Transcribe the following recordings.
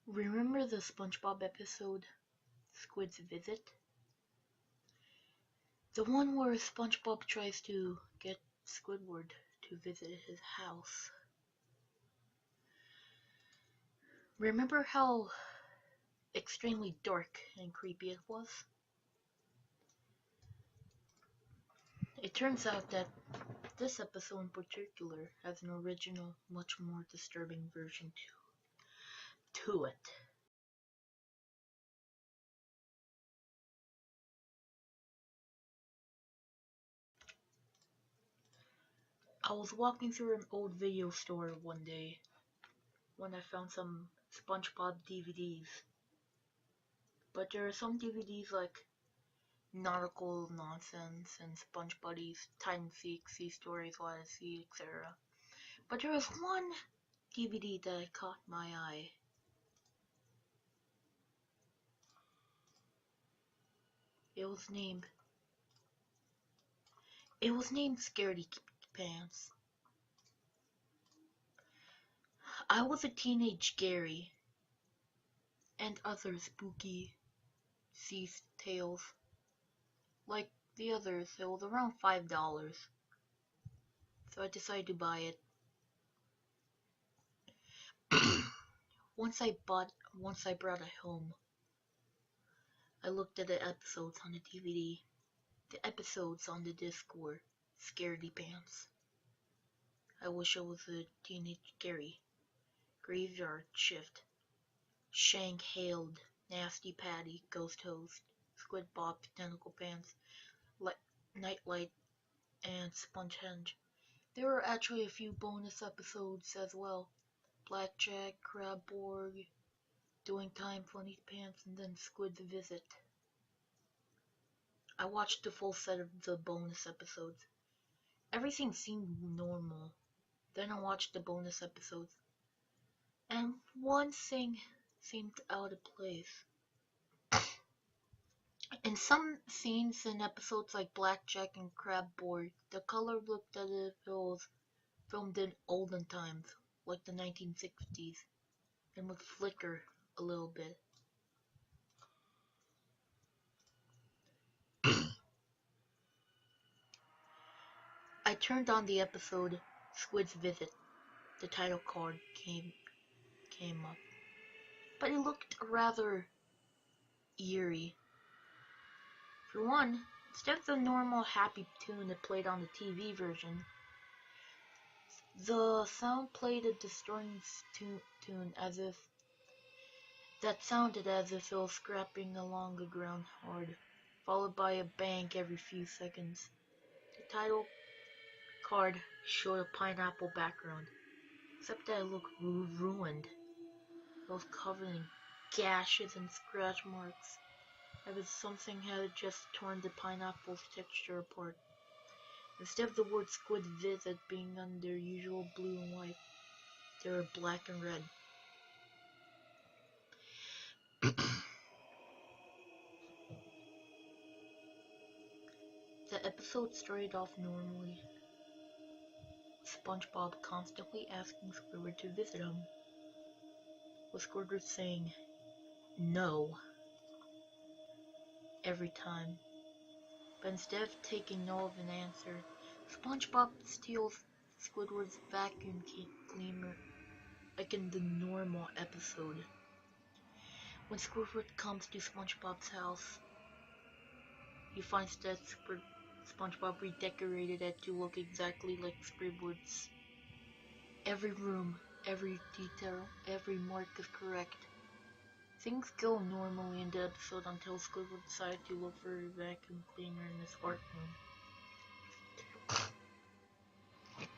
Remember the SpongeBob episode, Squid's Visit? The one where SpongeBob tries to get Squidward to visit his house. Remember how extremely dark and creepy it was? It turns out that this episode in particular has an original, much more disturbing version to it. I was walking through an old video store one day when I found some SpongeBob DVDs. But there are some DVDs like nautical nonsense and SpongeBob's Time and Seek, Sea Stories, Odyssey, etc. But there was one DVD that caught my eye. It was named Scaredy Pants. I was a teenage Gary and other spooky sea tales. Like the others, it was around $5. So I decided to buy it. Once I brought it home, I looked at the episodes on the DVD. The episodes on the disc were Scaredy Pants. I wish I was a teenage Gary. Graveyard Shift. Shank Hailed. Nasty Patty. Ghost Host. Squid Bob. Tentacle Pants. Nightlight. And Spongehenge. There were actually a few bonus episodes as well. Blackjack, Crabborg, Doing Time, Funny Pants, and then Squid's Visit. I watched the full set of the bonus episodes. Everything seemed normal. Then I watched the bonus episodes, and one thing seemed out of place. In some scenes in episodes like Blackjack and Crabborg, the color looked as if it was filmed in olden times, like the 1960s, and would flicker a little bit. I turned on the episode Squid's Visit. The title card came up, but it looked rather eerie. For one, instead of the normal happy tune that played on the TV version, the sound played a distorted tune as if that sounded as if it was scraping along the ground hard, followed by a bang every few seconds. The title card showed a pineapple background, except that it looked ruined. It was covered in gashes and scratch marks, as if something had just torn the pineapple's texture apart. Instead of the word Squid Visit being on their usual blue and white, they were black and red. The episode started off normally, SpongeBob constantly asking Squidward to visit him, with Squidward saying no every time. But instead of taking no of an answer, SpongeBob steals Squidward's vacuum cleaner like in the normal episode. When Squidward comes to SpongeBob's house, he finds that SpongeBob redecorated it to look exactly like Squidward's. Every room, every detail, every mark is correct. Things go normally in the episode until Squidward decides to look for a vacuum cleaner in his art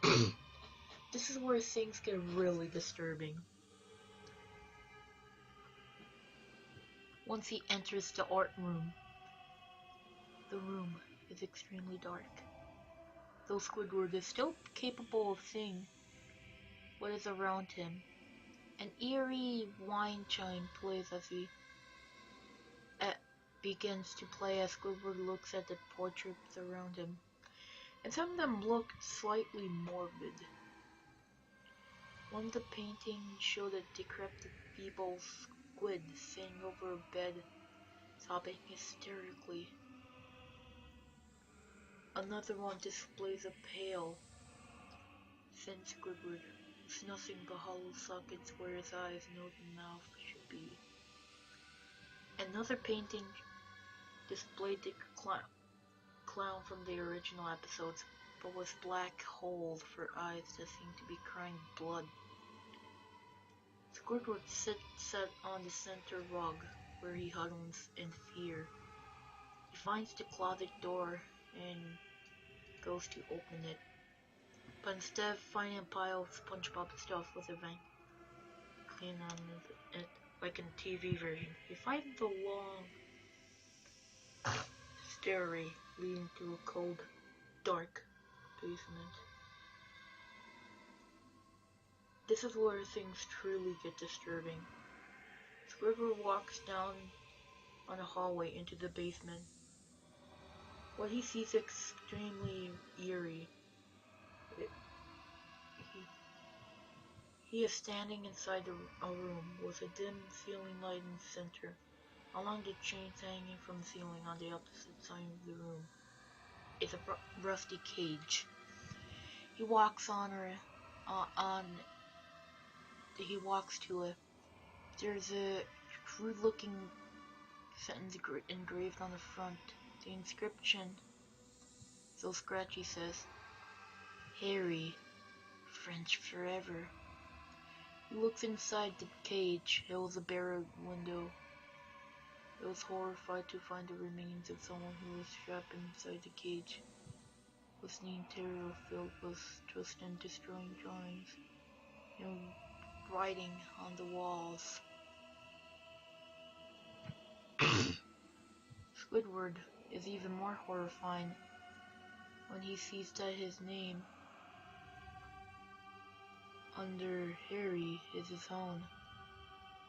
room. This is where things get really disturbing. Once he enters the art room, the room is extremely dark. Though Squidward is still capable of seeing what is around him, an eerie wind chime plays as he begins to play as Squidward looks at the portraits around him, and some of them look slightly morbid. One of the paintings showed a decrepit, feeble Squid sitting over a bed, sobbing hysterically. Another one displays a pale, thin Squidward, with nothing but hollow sockets where his eyes, nose, and mouth should be. Another painting displayed the clown from the original episodes, but with black holes for eyes that seem to be crying blood. Squidward sits on the center rug, where he huddles in fear. He finds the closet door and goes to open it, but instead of finding a pile of SpongeBob stuff with a vent clean on it, like in the TV version, he finds a long stairway leading to a cold, dark basement. This is where things truly get disturbing. Squidward walks down on a hallway into the basement. What he sees is extremely eerie. He is standing inside a room with a dim ceiling light in the center. Along the chains hanging from the ceiling on the opposite side of the room is a rusty cage. He walks he walks to it. There's a crude-looking sentence engraved on the front. The inscription, so scratchy, says, "Harry, French forever." He looks inside the cage. It was a barred window. He was horrified to find the remains of someone who was trapped inside the cage, with the interior filled with twisted and destroying drawings and writing on the walls. Squidward is even more horrified when he sees that his name under Harry is his own.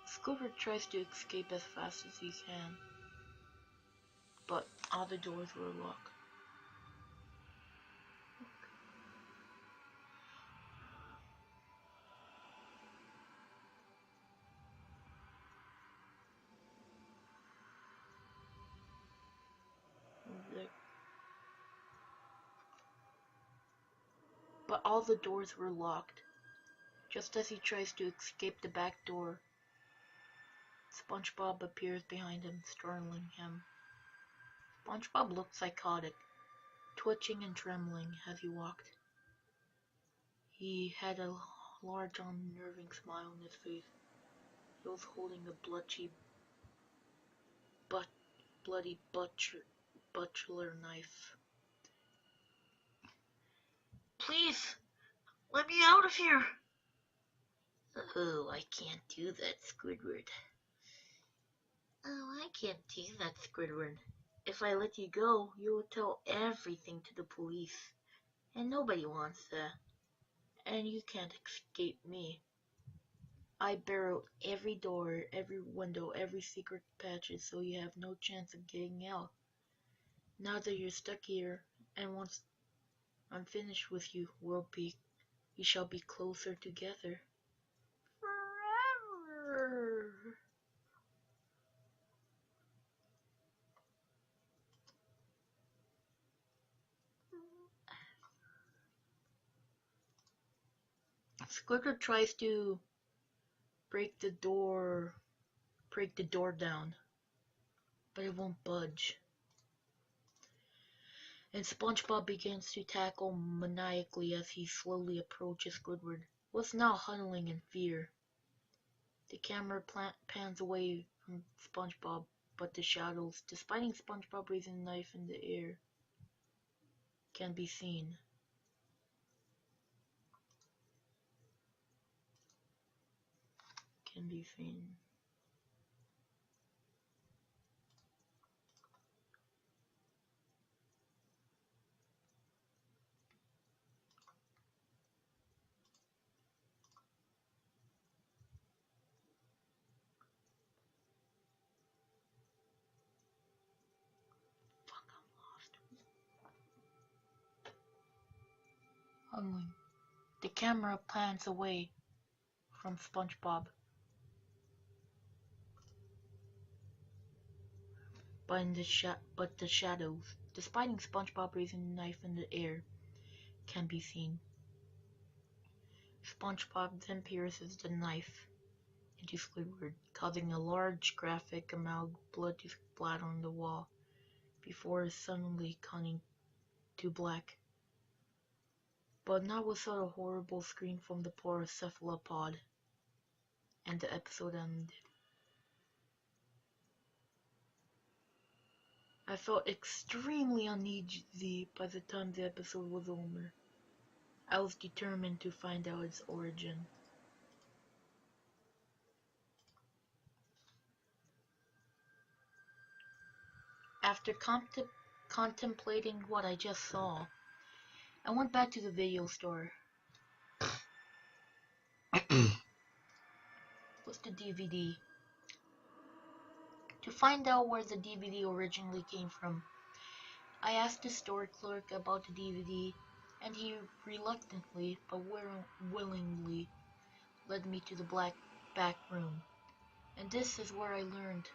Squidward tries to escape as fast as he can, but all the doors were locked. But all the doors were locked. Just as he tries to escape the back door, SpongeBob appears behind him, startling him. SpongeBob looked psychotic, twitching and trembling as he walked. He had a large, unnerving smile on his face. He was holding a bloody butcher knife. "Please, let me out of here!" "Oh, I can't do that, Squidward. Oh, I can't do that, Squidward. If I let you go, you will tell everything to the police, and nobody wants that. And you can't escape me. I barreled every door, every window, every secret passage, so you have no chance of getting out. Now that you're stuck here, and once I'm finished with you, we shall be closer together. Forever." Squidward tries to break the door down, but it won't budge. And SpongeBob begins to tackle maniacally as he slowly approaches Squidward, who is now huddling in fear. The camera pans away from SpongeBob, but the shadows, despite SpongeBob raising the knife in the air, can be seen. Huddling. The camera pans away from SpongeBob, but the shadows, despite SpongeBob raising the knife in the air, can be seen. SpongeBob then pierces the knife into Squidward, causing a large graphic amount of blood to splatter on the wall, before suddenly cutting to black. But not without a horrible scream from the poor cephalopod, and the episode ended. I felt extremely uneasy by the time the episode was over. I was determined to find out its origin. After contemplating what I just saw, I went back to the video store with the DVD to find out where the DVD originally came from. I asked the store clerk about the DVD, and he reluctantly but willingly led me to the back room. And this is where I learned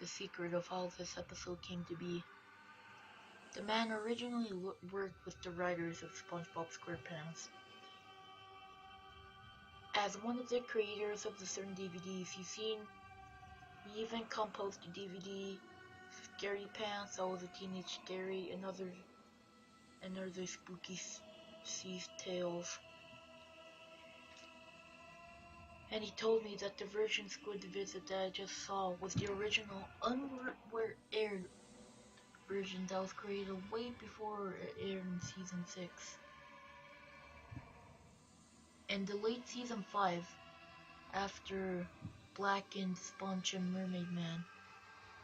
the secret of how this episode came to be. The man originally worked with the writers of SpongeBob SquarePants. As one of the creators of the certain DVDs, he even composed the DVD Scary Pants, That Was a Teenage Scary, and other spooky sea tales. And he told me that the version Squid Visit that I just saw was the original unaired version that was created way before it aired in season 6. In the late season 5, after Blackened Sponge and Mermaid Man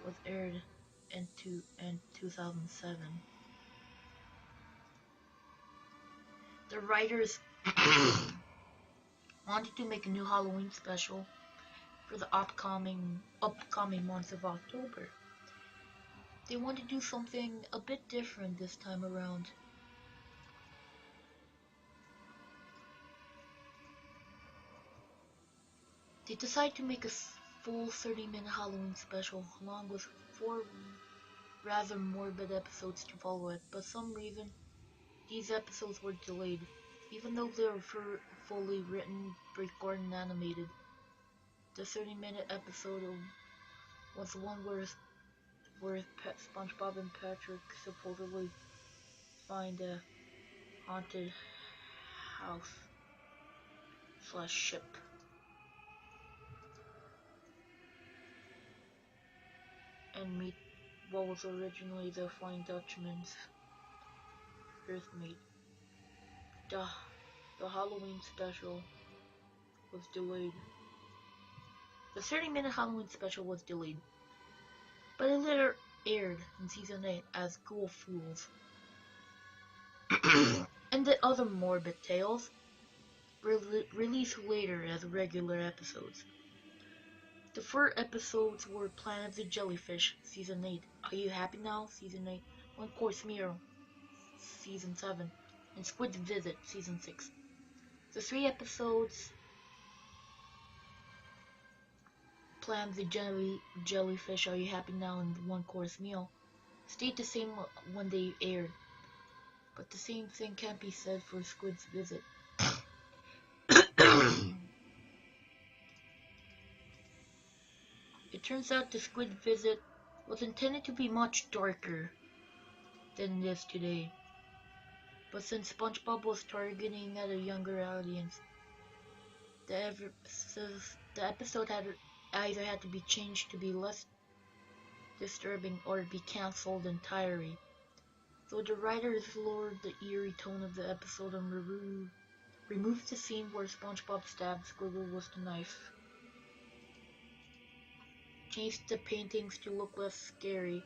was aired in 2007. The writers wanted to make a new Halloween special for the upcoming month of October. They wanted to do something a bit different this time around. They decided to make a full 30-minute Halloween special along with 4 rather morbid episodes to follow it, but for some reason these episodes were delayed, even though they were fully written, recorded, and animated. The 30-minute episode was the one where SpongeBob and Patrick supposedly find a haunted house/ship. And meet what was originally the Flying Dutchman's Earthmate. The Halloween special was delayed. The 30-minute Halloween special was delayed, but it later aired in season 8 as Ghoul Fools. And the other morbid tales were released later as regular episodes. The 4 episodes were Planet of the Jellyfish, season 8, Are You Happy Now, season 8, One Course Meal, season 7, and Squid Visit, season 6. The 3 episodes, Planet of the Jellyfish, Are You Happy Now, and One Course Meal, stayed the same when they aired, but the same thing can't be said for Squid's Visit. It turns out the Squid Visit was intended to be much darker than it is today. But since SpongeBob was targeting at a younger audience, the episode either had to be changed to be less disturbing or be cancelled entirely. So the writers lowered the eerie tone of the episode and removed the scene where SpongeBob stabbed Squidward with the knife. Changed the paintings to look less scary,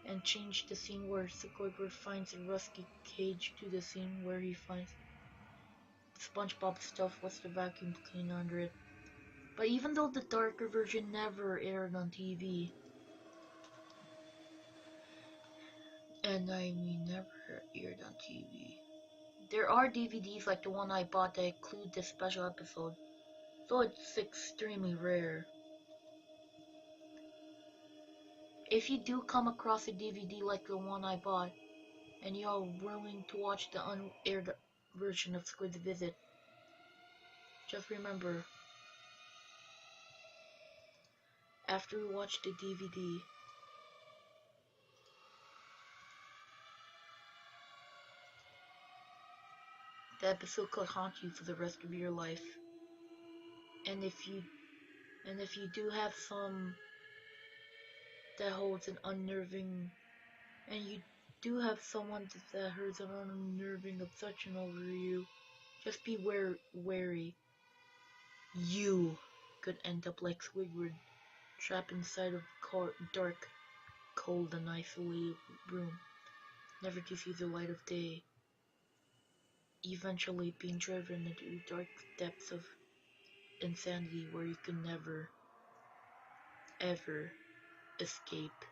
and changed the scene where Squidward finds a rusty cage to the scene where he finds SpongeBob's stuff with the vacuum cleaner under it. But even though the darker version never aired on TV, and I mean never aired on TV, there are DVDs like the one I bought that include this special episode, so it's extremely rare. If you do come across a DVD like the one I bought, and you are willing to watch the unaired version of Squid's Visit, just remember, after you watch the DVD, the episode could haunt you for the rest of your life. And if you do have some that holds an unnerving, and you do have someone that has an unnerving obsession over you, just be wary. You could end up like Squidward, trapped inside of a dark, cold, and isolated room, never to see the light of day, eventually being driven into dark depths of insanity where you can never, ever escape.